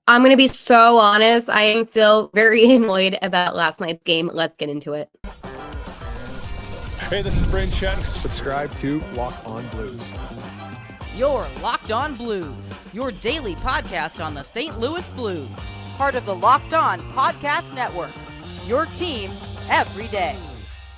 I'm going to be so honest. I am still very annoyed about last night's game. Let's get into it. Hey, this is Brayden Chen. Subscribe to Locked On Blues. You're Locked On Blues, your daily podcast on the St. Louis Blues. Part of the Locked On Podcast Network, your team every day.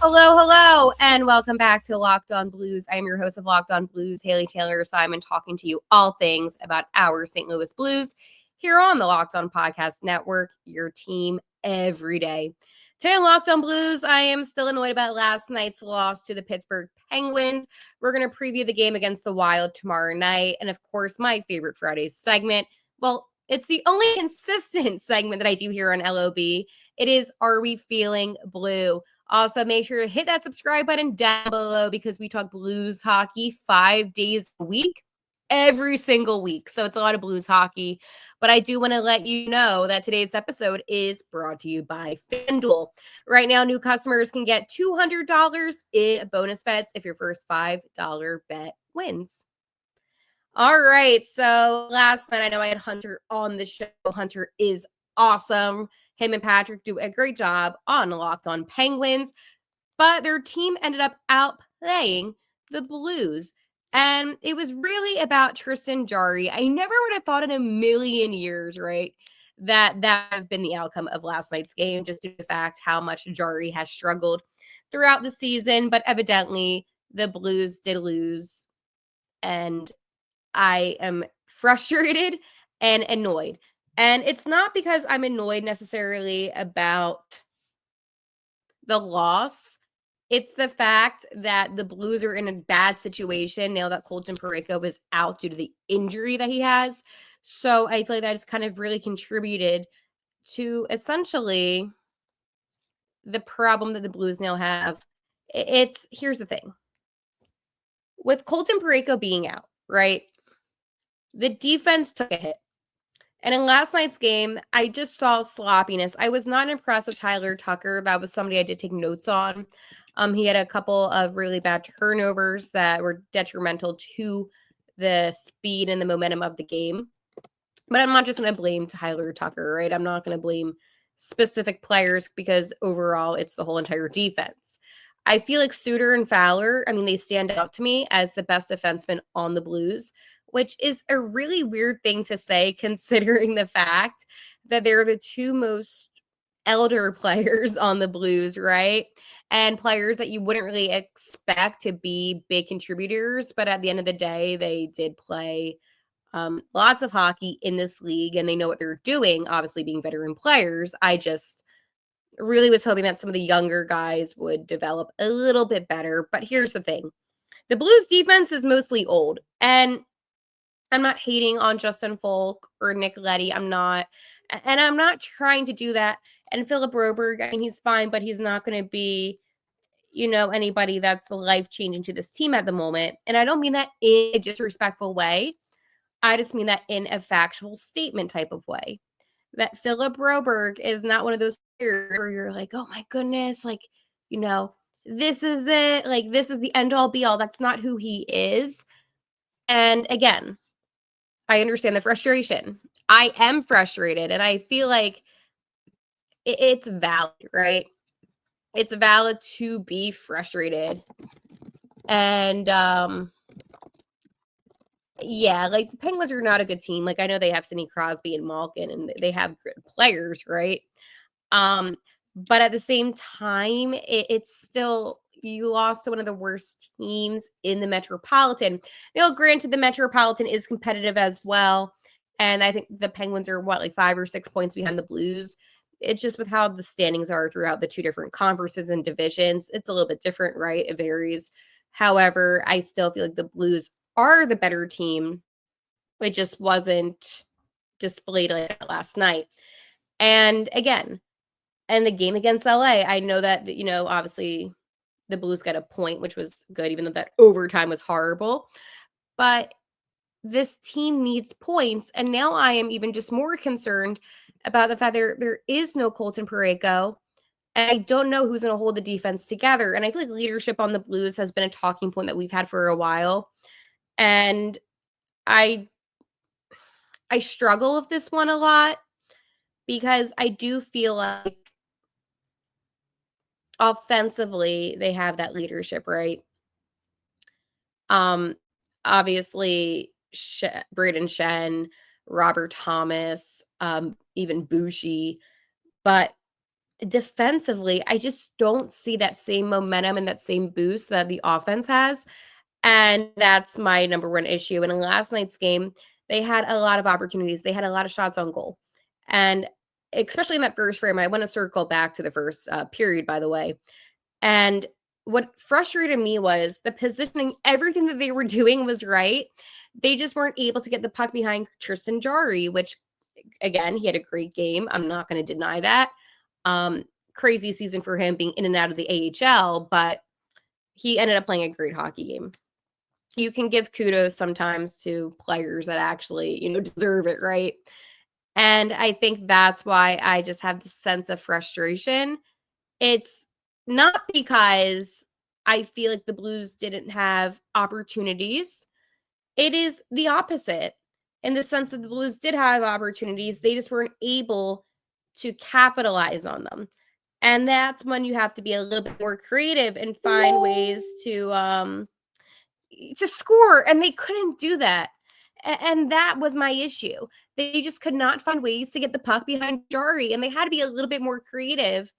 Hello, and welcome back to Locked On Blues. I am your host of Locked On Blues, Haley Taylor Simon, talking to you all things about our St. Louis Blues here on the Locked On Podcast Network, your team every day. Today on Locked On Blues, I am still annoyed about last night's loss to the Pittsburgh Penguins. We're going to preview the game against the Wild tomorrow night. And of course, my favorite Friday segment. Well, it's the only consistent segment that I do here on LOB. It is Are We Feeling Blue? Also, make sure to hit that subscribe button down below because we talk Blues hockey 5 days a week, every single week. So it's a lot of Blues hockey. But I do want to let you know that today's episode is brought to you by FanDuel. Right now, new customers can get $200 in bonus bets if your first $5 bet wins. All right. So last night, I know I had Hunter on the show. Hunter is awesome. Him and Patrick do a great job on Locked On Penguins, but their team ended up outplaying the Blues. And it was really about Tristan Jarry. I never would have thought in a million years, right, that would have been the outcome of last night's game, just due to the fact how much Jarry has struggled throughout the season. But evidently, the Blues did lose, and I am frustrated and annoyed. And it's not because I'm annoyed necessarily about the loss. It's the fact that the Blues are in a bad situation now that Colton Parayko is out due to the injury that he has. So I feel like that has kind of really contributed to essentially the problem that the Blues now have. Here's the thing. With Colton Parayko being out, right, the defense took a hit. And in last night's game, I just saw sloppiness. I was not impressed with Tyler Tucker. That was somebody I did take notes on. He had a couple of really bad turnovers that were detrimental to the speed and the momentum of the game. But I'm not just going to blame Tyler Tucker, right? I'm not going to blame specific players because overall it's the whole entire defense. I feel like Suter and Fowler, they stand out to me as the best defensemen on the Blues, which is a really weird thing to say considering the fact that they're the two most elder players on the Blues, right? And players that you wouldn't really expect to be big contributors, but at the end of the day, they did play lots of hockey in this league and they know what they're doing, obviously being veteran players. I just really was hoping that some of the younger guys would develop a little bit better. But here's the thing. The Blues defense is mostly old, and I'm not hating on Justin Folk or Nick Leddy. I'm not trying to do that. And Philip Broberg, he's fine, but he's not going to be, anybody that's life-changing to this team at the moment. And I don't mean that in a disrespectful way. I just mean that in a factual statement type of way. That Philip Broberg is not one of those players where you're like, oh my goodness, this is it. Like, this is the end-all be-all. That's not who he is. And again, I understand the frustration. I am frustrated, and I feel like it's valid, right? It's valid to be frustrated. And, the Penguins are not a good team. Like, I know they have Sidney Crosby and Malkin, and they have good players, right? But at the same time, it's still, you lost to one of the worst teams in the Metropolitan. Granted, the Metropolitan is competitive as well. And I think the Penguins are 5 or 6 points behind the Blues. It's just with how the standings are throughout the two different conferences and divisions. It's a little bit different, right? It varies. However, I still feel like the Blues are the better team. It just wasn't displayed like that last night. And again, and the game against LA, I know that, obviously the Blues got a point, which was good, even though that overtime was horrible. But this team needs points. And now I am even just more concerned about the fact there is no Colton Parayko. And I don't know who's going to hold the defense together. And I feel like leadership on the Blues has been a talking point that we've had for a while. And I I struggle with this one a lot because I do feel like offensively they have that leadership, right? Um, obviously, Braden Shen, Robert Thomas, even Bushi, but defensively, I just don't see that same momentum and that same boost that the offense has. And that's my number one issue. And in last night's game, they had a lot of opportunities. They had a lot of shots on goal. And especially in that first frame, I want to circle back to the first period, by the way. And what frustrated me was the positioning, everything that they were doing was right. They just weren't able to get the puck behind Tristan Jarry, which, again, he had a great game. I'm not going to deny that. Crazy season for him being in and out of the AHL, but he ended up playing a great hockey game. You can give kudos sometimes to players that actually, deserve it, right? And I think that's why I just have this sense of frustration. It's not because I feel like the Blues didn't have opportunities. It is the opposite in the sense that the Blues did have opportunities. They just weren't able to capitalize on them. And that's when you have to be a little bit more creative and find ways to score. And they couldn't do that. And that was my issue. They just could not find ways to get the puck behind Jarry, and they had to be a little bit more creative.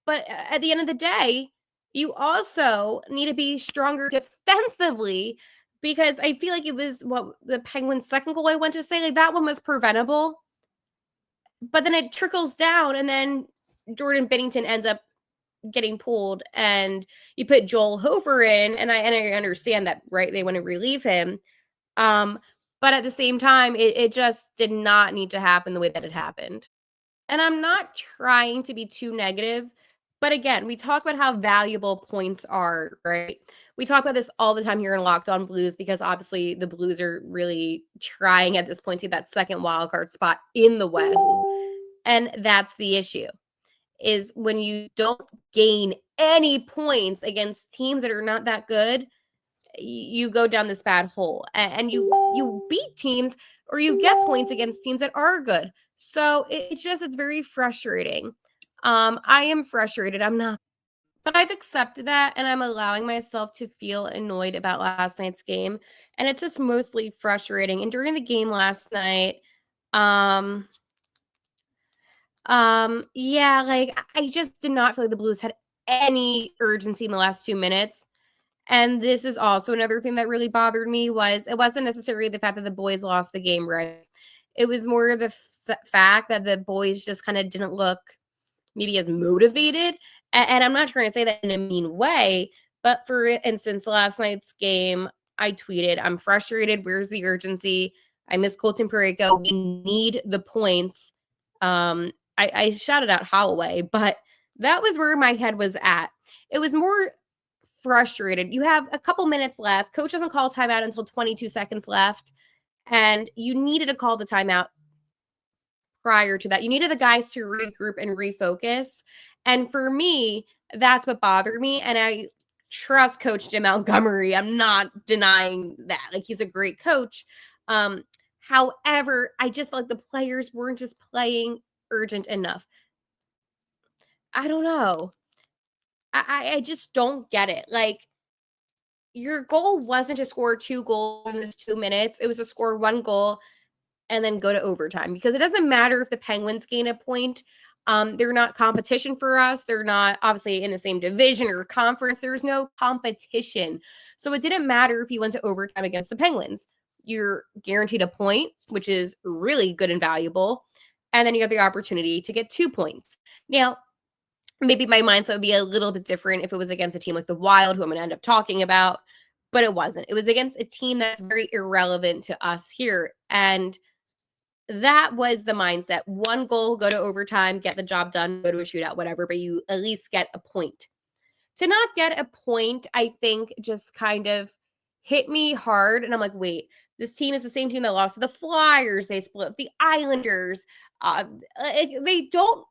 But at the end of the day, you also need to be stronger defensively, because I feel like it was what the Penguins' second goal I went to say, like that one was preventable. But then it trickles down, and then Jordan Binnington ends up getting pulled, and you put Joel Hofer in, and I understand that, right? They want to relieve him. But at the same time, it just did not need to happen the way that it happened. And I'm not trying to be too negative, but again, we talk about how valuable points are, right? We talk about this all the time here in Locked On Blues because obviously the Blues are really trying at this point to get that second wild card spot in the West. And that's the issue, is when you don't gain any points against teams that are not that good, you go down this bad hole, and you beat teams or you get points against teams that are good. So it's very frustrating. I am frustrated. I'm not, but I've accepted that, and I'm allowing myself to feel annoyed about last night's game. And it's just mostly frustrating. And during the game last night, um, yeah, like I just did not feel like the Blues had any urgency in the last 2 minutes. And this is also another thing that really bothered me, was it wasn't necessarily the fact that the boys lost the game, right? It was more the fact that the boys just kind of didn't look maybe as motivated. And I'm not trying to say that in a mean way, but for instance, last night's game, I tweeted, I'm frustrated. Where's the urgency? I miss Colton Parayko. We need the points. I shouted out Holloway, but that was where my head was at. It was more frustrated. You have a couple minutes left. Coach doesn't call timeout until 22 seconds left. And you needed to call the timeout prior to that. You needed the guys to regroup and refocus. And for me, that's what bothered me. And I trust Coach Jim Montgomery. I'm not denying that. Like, he's a great coach. However, I just felt like the players weren't just playing urgent enough. I don't know. I just don't get it. Like, your goal wasn't to score 2 goals in this 2 minutes. It was to score 1 goal and then go to overtime, because it doesn't matter if the Penguins gain a point. They're not competition for us. They're not obviously in the same division or conference. There's no competition. So it didn't matter if you went to overtime against the Penguins. You're guaranteed a point, which is really good and valuable. And then you have the opportunity to get 2 points. Now, maybe my mindset would be a little bit different if it was against a team like the Wild, who I'm going to end up talking about, but it wasn't. It was against a team that's very irrelevant to us here. And that was the mindset. 1 goal, go to overtime, get the job done, go to a shootout, whatever, but you at least get a point. To not get a point, I think, just kind of hit me hard. And I'm like, wait, this team is the same team that lost to the Flyers. They split the Islanders. They don't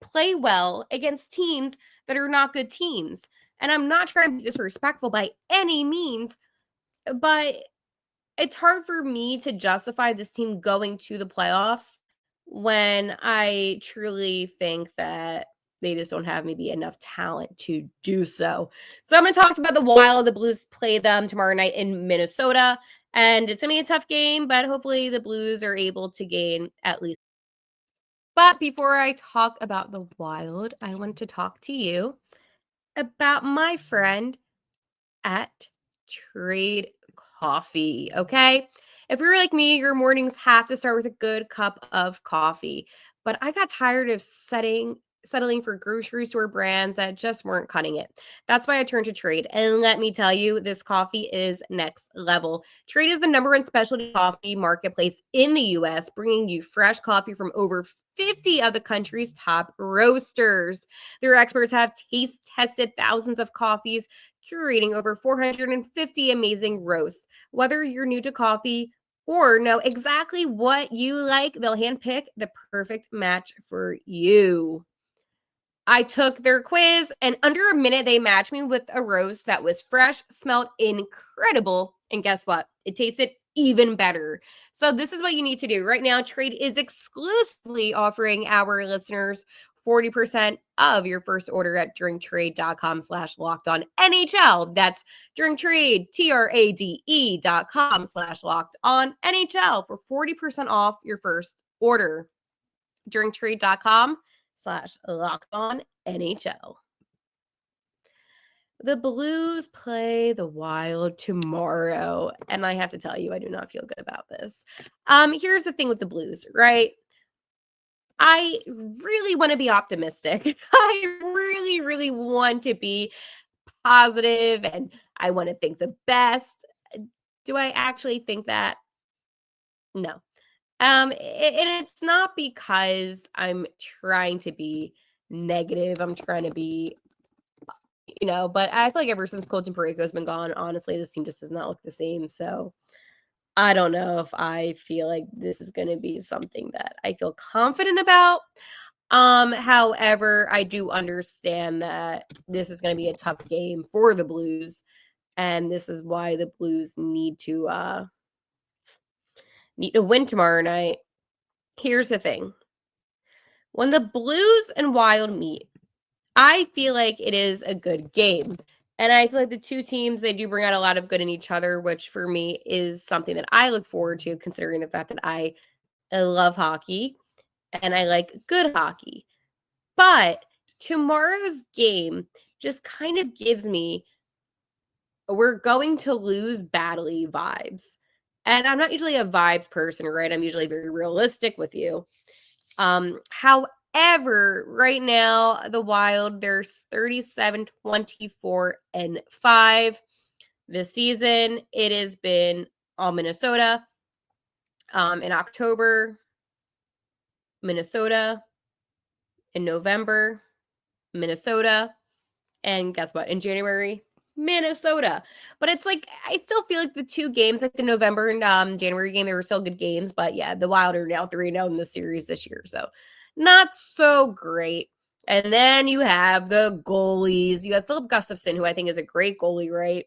play well against teams that are not good teams. And I'm not trying to be disrespectful by any means, but it's hard for me to justify this team going to the playoffs when I truly think that they just don't have maybe enough talent to do so. So I'm going to talk about the Wild. The Blues play them tomorrow night in Minnesota, and it's going to be a tough game, but hopefully the Blues are able to gain at least. But before I talk about the Wild, I want to talk to you about my friend at Trade Coffee, okay? If you're like me, your mornings have to start with a good cup of coffee. But I got tired of settling for grocery store brands that just weren't cutting it. That's why I turned to Trade. And let me tell you, this coffee is next level. Trade is the #1 specialty coffee marketplace in the US, bringing you fresh coffee from over 50 of the country's top roasters. Their experts have taste tested thousands of coffees, curating over 450 amazing roasts. Whether you're new to coffee or know exactly what you like, they'll handpick the perfect match for you. I took their quiz, and under a minute, they matched me with a roast that was fresh, smelled incredible, and guess what? It tasted even better. So this is what you need to do. Right now, Trade is exclusively offering our listeners 40% of your first order at drinktrade.com/lockedon NHL. That's drinktrade, TRADE.com/lockedon NHL for 40% off your first order. drinktrade.com/lockedon NHL. The Blues play the Wild tomorrow, and I have to tell you, I do not feel good about this. Here's the thing with the Blues, right? I really want to be optimistic. I really, really want to be positive, and I want to think the best. Do I actually think that? No. And it's not because I'm trying to be negative. I'm trying to be, but I feel like ever since Colton Parayko's been gone, honestly, this team just does not look the same. So I don't know if I feel like this is going to be something that I feel confident about. However, I do understand that this is going to be a tough game for the Blues, and this is why the Blues need to win tomorrow night. Here's the thing. When the Blues and Wild meet, I feel like it is a good game. And I feel like the two teams, they do bring out a lot of good in each other, which for me is something that I look forward to, considering the fact that I love hockey and I like good hockey. But tomorrow's game just kind of gives me we're going to lose badly vibes. And I'm not usually a vibes person, right? I'm usually very realistic with you. However, right now, the Wild, there's 37, 24, and 5 this season. It has been all Minnesota. In October, Minnesota. In November, Minnesota. And guess what? In January, Minnesota. But it's like, I still feel like the two games, like the November and January game, they were still good games. But yeah, the Wild are now 3-0 in the series this year. So not so great. And then you have the goalies. You have Philip Gustafson, who I think is a great goalie, right?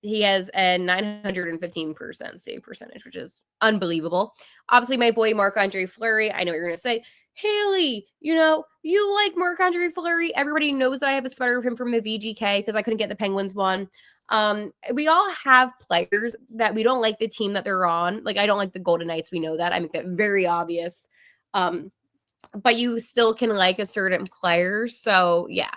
He has a 915% save percentage, which is unbelievable. Obviously, my boy Marc-Andre Fleury. I know what you're going to say. Haley, you like Marc-Andre Fleury. Everybody knows that I have a sweater of him from the VGK because I couldn't get the Penguins one. We all have players that we don't like the team that they're on. Like, I don't like the Golden Knights. We know that. I make that very obvious. But you still can like a certain player. So, yeah,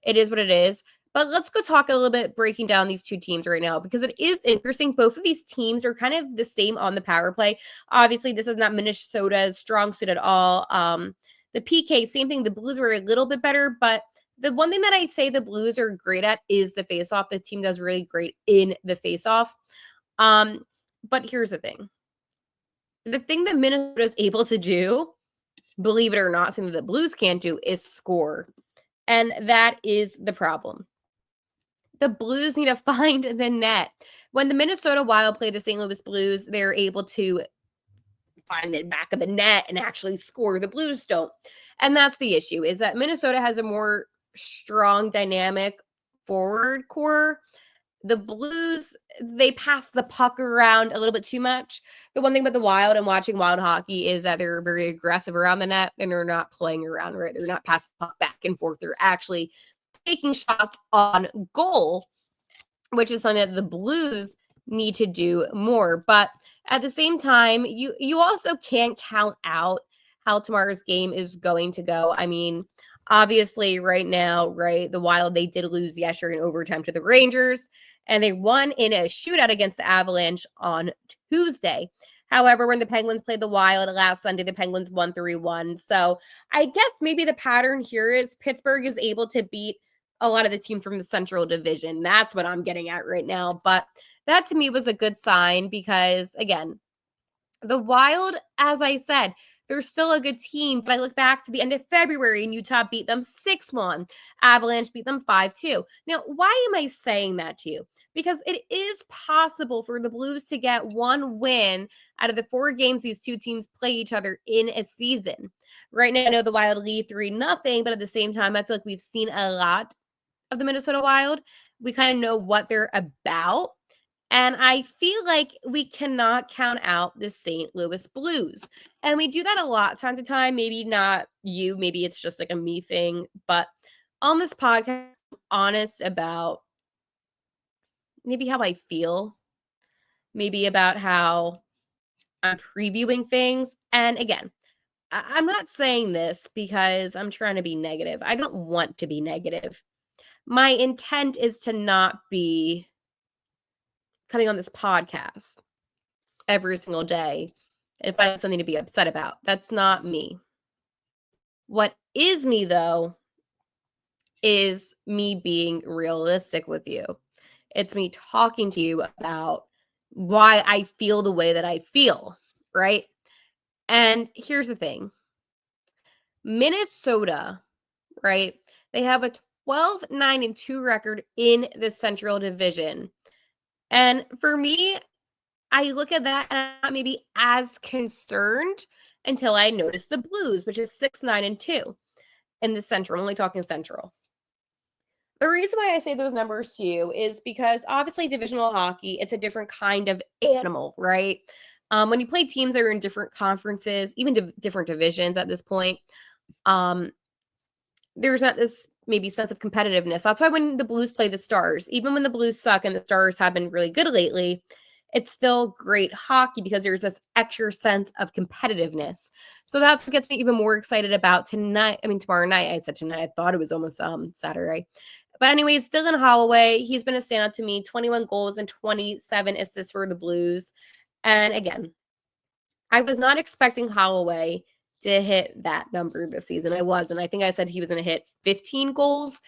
it is what it is. But let's go talk a little bit breaking down these two teams right now because it is interesting. Both of these teams are kind of the same on the power play. Obviously, this is not Minnesota's strong suit at all. The PK, same thing. The Blues were a little bit better, but the one thing that I say the Blues are great at is the faceoff. The team does really great in the faceoff. But here's the thing. The thing that Minnesota is able to do, believe it or not, something that the Blues can't do is score. And that is the problem. The Blues need to find the net. When the Minnesota Wild play the St. Louis Blues, they're able to find the back of the net and actually score. The Blues don't. And that's the issue, is that Minnesota has a more strong, dynamic forward core. The Blues, they pass the puck around a little bit too much. The one thing about the Wild and watching Wild hockey is that they're very aggressive around the net and they're not playing around, right? They're not passing the puck back and forth. They're actually taking shots on goal, which is something that the Blues need to do more. But at the same time, you also can't count out how tomorrow's game is going to go. I mean, obviously right now, right, the Wild, they did lose yesterday in overtime to the Rangers, and they won in a shootout against the Avalanche on Tuesday. However, when the Penguins played the Wild last Sunday, the Penguins won 3-1. So I guess maybe the pattern here is Pittsburgh is able to beat a lot of the teams from the Central Division. That's what I'm getting at right now. But that to me was a good sign because, again, the Wild, as I said, they're still a good team. But I look back to the end of February and Utah beat them 6-1. Avalanche beat them 5-2. Now, why am I saying that to you? Because it is possible for the Blues to get one win out of the 4 games these two teams play each other in a season. Right now, I know the Wild lead 3-0, but at the same time, I feel like we've seen a lot of the Minnesota Wild. We kind of know what they're about. And I feel like we cannot count out the St. Louis Blues. And we do that a lot time to time. Maybe not you. Maybe it's just like a me thing. But on this podcast, I'm honest about maybe how I feel. Maybe about how I'm previewing things. And again, I'm not saying this because I'm trying to be negative. I don't want to be negative. My intent is to not be coming on this podcast every single day and finding something to be upset about. That's not me. What is me, though, is me being realistic with you. It's me talking to you about why I feel the way that I feel, right? And here's the thing. Minnesota, right? They have a 12-9-2 record in the Central Division. And for me, I look at that and I'm not maybe as concerned until I notice the Blues, which is 6-9-2 in the Central. I'm only talking Central. The reason why I say those numbers to you is because obviously divisional hockey, it's a different kind of animal, right? When you play teams that are in different conferences, even different divisions at this point, there's not this maybe sense of competitiveness. That's why when the Blues play the Stars, even when the Blues suck and the Stars have been really good lately, it's still great hockey because there's this extra sense of competitiveness. So that's what gets me even more excited about tonight. I mean, tomorrow night. I said tonight. I thought it was almost Saturday. But anyways, Dylan Holloway, he's been a standout to me. 21 goals and 27 assists for the Blues. And again, I was not expecting Holloway to hit that number this season. I wasn't. I think I said he was going to hit 15 goals.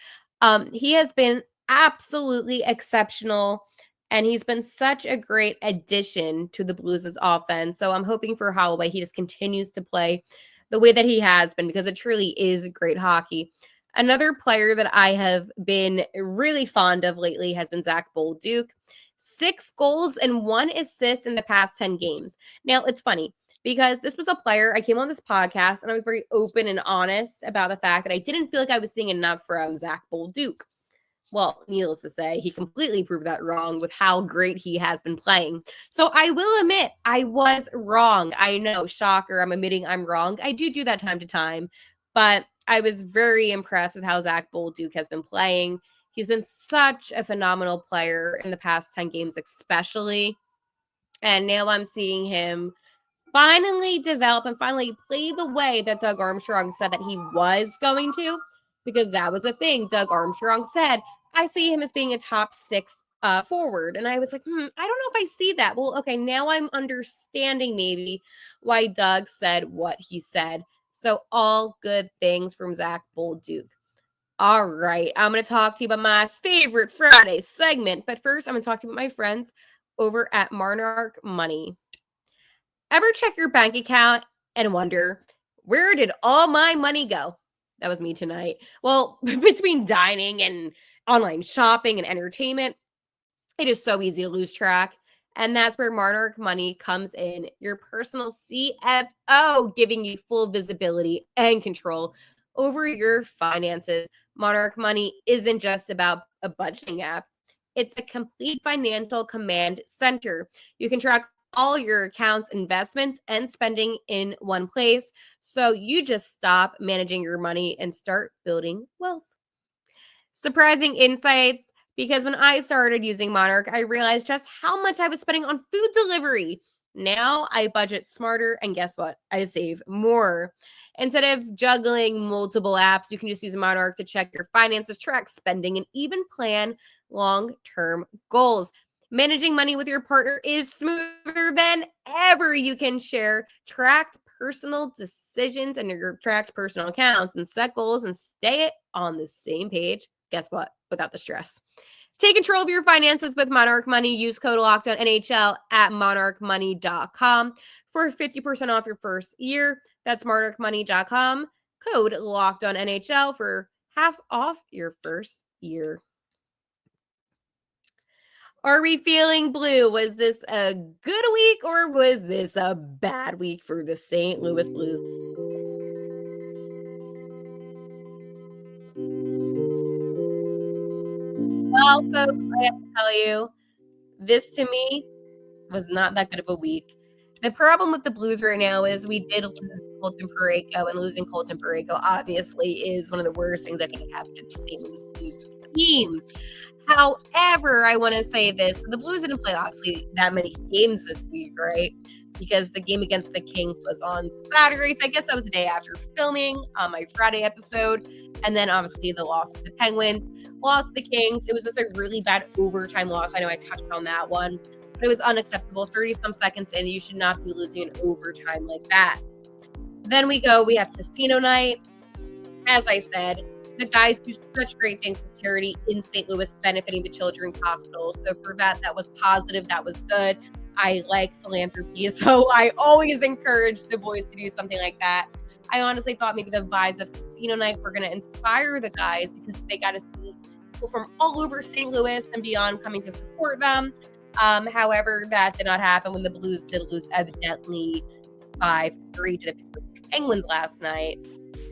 He has been absolutely exceptional, and he's been such a great addition to the Blues' offense. So I'm hoping for Holloway, he just continues to play the way that he has been because it truly is great hockey. Another player that I have been really fond of lately has been Zach Bolduc. 6 goals and 1 assist in the past 10 games. Now, it's funny because this was a player, I came on this podcast and I was very open and honest about the fact that I didn't feel like I was seeing enough from Zach Bolduc. Well, needless to say, he completely proved that wrong with how great he has been playing. So I will admit, I was wrong. I know, shocker, I'm admitting I'm wrong. I do that time to time, but I was very impressed with how Zach Bolduc has been playing. He's been such a phenomenal player in the past 10 games, especially. And now I'm seeing him finally develop and finally play the way that Doug Armstrong said that he was going to, because that was a thing. Doug Armstrong said, I see him as being a top 6 forward. And I was like, I don't know if I see that. Well, okay, now I'm understanding maybe why Doug said what he said. So all good things from Zach Bolduc. All right, I'm going to talk to you about my favorite Friday segment. But first, I'm going to talk to you about my friends over at Monarch Money. Ever check your bank account and wonder, where did all my money go? That was me tonight. Well, between dining and online shopping and entertainment, it is so easy to lose track. And that's where Monarch Money comes in, your personal CFO, giving you full visibility and control over your finances. Monarch Money isn't just about a budgeting app. It's a complete financial command center. You can track all your accounts, investments, and spending in one place. So you just stop managing your money and start building wealth. Surprising insights, because when I started using Monarch, I realized just how much I was spending on food delivery. Now I budget smarter, and guess what? I save more. Instead of juggling multiple apps, you can just use Monarch to check your finances, track spending, and even plan long-term goals. Managing money with your partner is smoother than ever. You can share tracked personal decisions and your tracked personal accounts and set goals and stay on the same page. Guess what? Without the stress. Take control of your finances with Monarch Money. Use code LOCKEDONNHL at monarchmoney.com for 50% off your first year. That's monarchmoney.com. Code LOCKEDONNHL for half off your first year. Are we feeling blue? Was this a good week or was this a bad week for the St. Louis Blues? Well, folks, I have to tell you, this to me was not that good of a week. The problem with the Blues right now is we did lose Colton Parayko, and losing Colton Parayko obviously is one of the worst things that can happen to the St. Louis Blues team. However, I want to say this. The Blues didn't play, obviously, that many games this week, right? Because the game against the Kings was on Saturday. So I guess that was the day after filming my Friday episode. And then, obviously, the loss to the Penguins, lost to the Kings. It was just a really bad overtime loss. I know I touched on that one. But it was unacceptable. 30-some seconds in, you should not be losing in overtime like that. Then we have casino night. As I said, the guys do such great things for charity in St. Louis, benefiting the children's hospital. So for that was positive. That was good. I like philanthropy, so I always encourage the boys to do something like that. I honestly thought maybe the vibes of casino night were going to inspire the guys because they got to see people from all over St. Louis and beyond coming to support them. However, that did not happen when the Blues did lose evidently 5-3 to the Pittsburgh Penguins last night.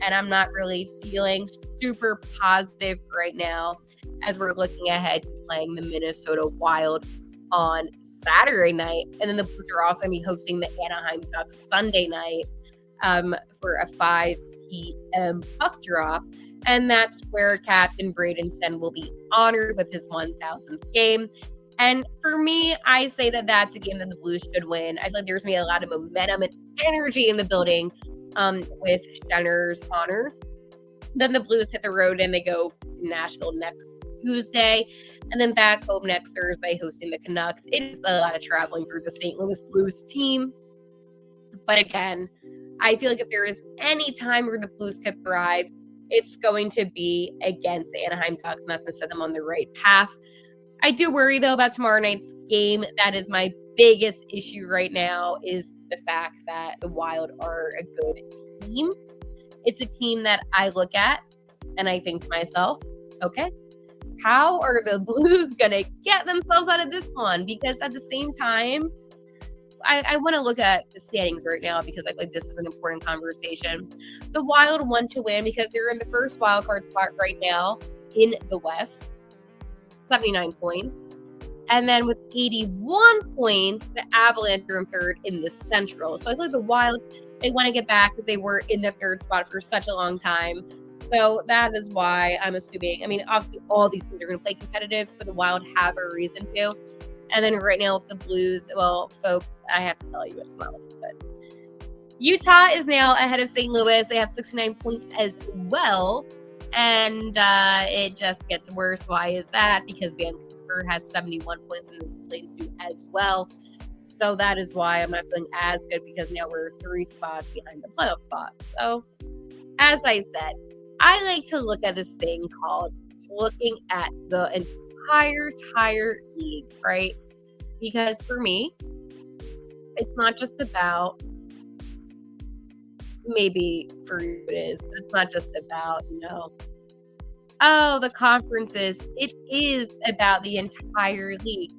And I'm not really feeling super positive right now as we're looking ahead to playing the Minnesota Wild on Saturday night. And then the Blues are also going to be hosting the Anaheim Ducks Sunday night for a 5 p.m. puck drop. And that's where Captain Braden Shen will be honored with his 1,000th game. And for me, I say that that's a game that the Blues should win. I feel like there's going to be a lot of momentum and energy in the building with Shenner's honor. Then the Blues hit the road and they go to Nashville next Tuesday, and then back home next Thursday hosting the Canucks. It is a lot of traveling for the St. Louis Blues team. But again, I feel like if there is any time where the Blues could thrive, it's going to be against the Anaheim Ducks, and that's going to set them on the right path. I do worry, though, about tomorrow night's game. That is my biggest issue right now, is the fact that the Wild are a good team. It's a team that I look at and I think to myself, okay, how are the Blues going to get themselves out of this one? Because at the same time, I want to look at the standings right now because I feel like this is an important conversation. The Wild want to win because they're in the first wild card spot right now in the West, 79 points. And then with 81 points, the Avalanche are in third in the Central. So I feel like the Wild, they want to get back because they were in the third spot for such a long time. So that is why I'm assuming, I mean, obviously all these teams are going to play competitive, but the Wild have a reason to. And then right now with the Blues, well, folks, I have to tell you, it's not looking good. Utah is now ahead of St. Louis. They have 69 points as well. And it just gets worse. Why is that? Because Vancouver has 71 points and this Flames do as well. So that is why I'm not feeling as good, because now we're 3 spots behind the playoff spot. So as I said, I like to look at this thing called looking at the entire league, right? Because for me, it's not just about, maybe for you it is, it's not just about, the conferences. It is about the entire league.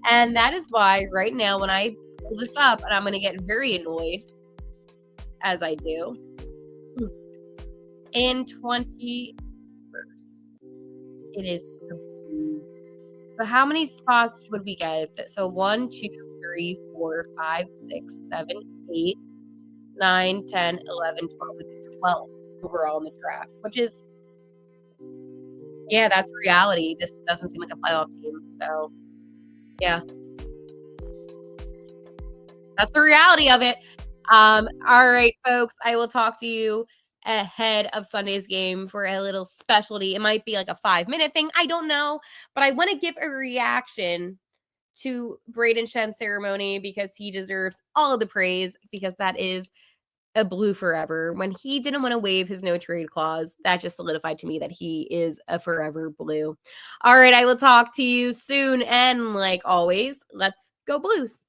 And that is why right now when I pull this up, and I'm going to get very annoyed, as I do, in 21st, it is the Blues So how many spots would we get? So 1, 2, 3, 4, 5, 6, 7, 8, 9, 10, 11, 12, 12 overall in the draft, which is, yeah, that's reality. This doesn't seem like a playoff team. So, yeah, that's the reality of it. All right, folks, I will talk to you ahead of Sunday's game for a little specialty. It might be like a 5-minute thing. I don't know, but I want to give a reaction to Braden Shen's ceremony because he deserves all of the praise because that is a Blue forever. When he didn't want to waive his no trade clause, that just solidified to me that he is a forever Blue. All right, I will talk to you soon. And like always, let's go Blues.